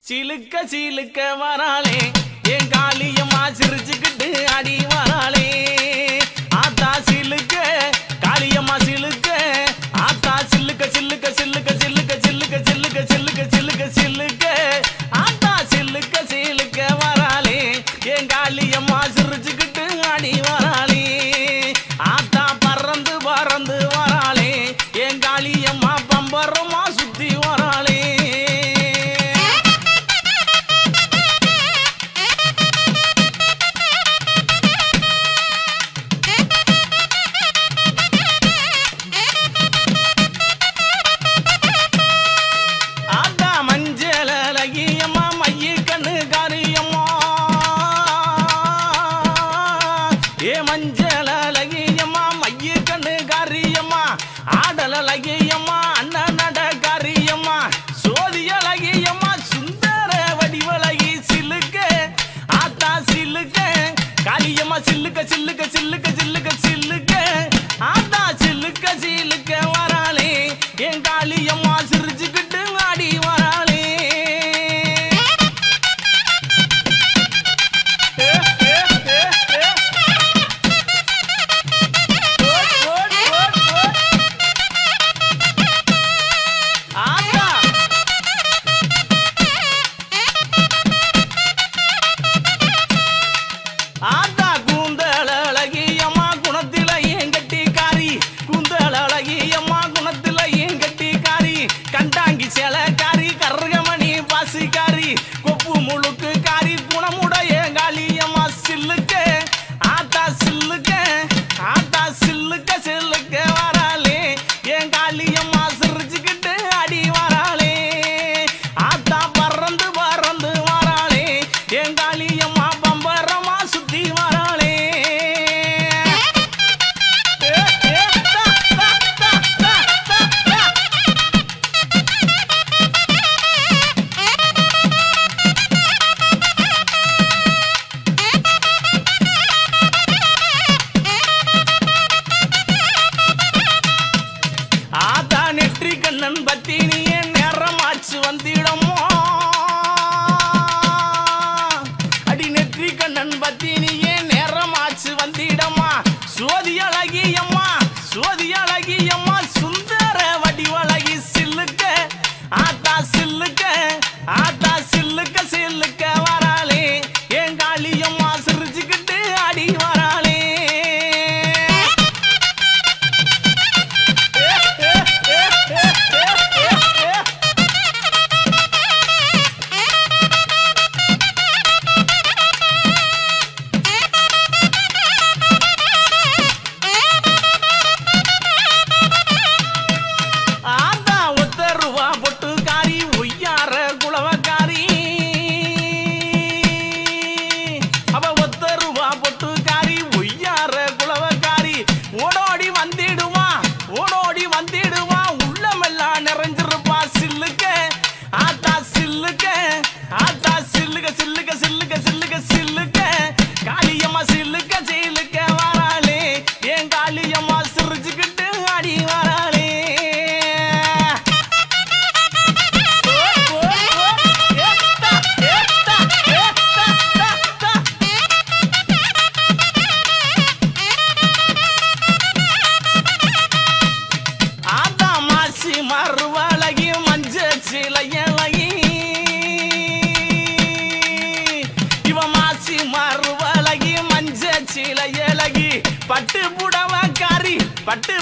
சிலுக்க சிலுக்க வராளே என் காளியம்மா சிரிச்சுக்கிட்டு அடி வராளே ஆத்தா சிலுக்க காளியம்மா சிலுக்க ஆத்தா சில்லுக்க சில்லுக்க சில்லுக்க சில்லுக்க சில்லுக்க சில்லுக்க சில்லுக்க சில்லுக்க சில்லுக்க ஆத்தா சில்லுக்க சிலுக்க வராளே என் காளியம்மா சிரிச்சுக்கிட்டு அடி வராளே ஆத்தா பறந்து பறந்து வராளே என் காளியம்மா பம்பரமா சுத்தி வராளே மஞ்சள் அழகியம்மா மைய கண்ணு காரியம்மா ஆடல் அழகியம்மா அண்ணன் நட காரியம்மா சோதி அழகியம்மா சுந்தர வடிவழகி சிலுக்க ஆத்தா சிலுக்க காளியம்மா சில்லுக்க சில்லுக்க சில்லுக்க சில்லுக்க சில்லுக்க ஆத்தா சில்லுக்க சிலுக்க வராளே என் காளியம்மா சிரிச்சுக்கிட்டு ஆடி வராளே கொப்பு முழுக்கு காரி குணமுடைய காளியம்மா சில்லுக்க ஆத்தா சில்லுக்க ஆத்தா சில்லுக்க சில்லுக்க வராளே என் காளியம்மா சிரிச்சுக்கிட்டு அடி வராளே ஆத்தா பறந்து பறந்து வராளே என் காளியம்மா பம்பரமா சுத்தி வராளே கண்ணன் பத்தினியே நேரமாச்சு வந்திடமோ அடி நெற்றி கண்ணன் பத்தினியே நேரமாச்சு வந்திடமா சோதி அழகியம்மா சோதி அழகியம்மா சுந்தர வடிவழகி சில்லுக்க ஆத்தா சில்லுக்க ஆத்தா சில்லுக்க சில்லுக்க வராளே என் காளியம்மா சிரிச்சுக்கிட்டு அடி வராளே வந்திடுவா உள்ளமெல்லாம் நிறைஞ்சிருப்பா சில்லுக்க ஆத்தா சில்லுக்க ஆத்தா சில்லுக்க சில்லுக்க சில்லுக்க சில்லுக்க சில்லுக்க காளியம்மா சில்லுக்க சில்லுக்க வராளே என் காளியம்மா சிரிச்சுக்கிட்டு அடி வராளே மறுவழகி மஞ்ச சிலையழகி இவ மாசி மறுவழகி மஞ்ச சிலையழகி பட்டு புடவக்காரி பட்டு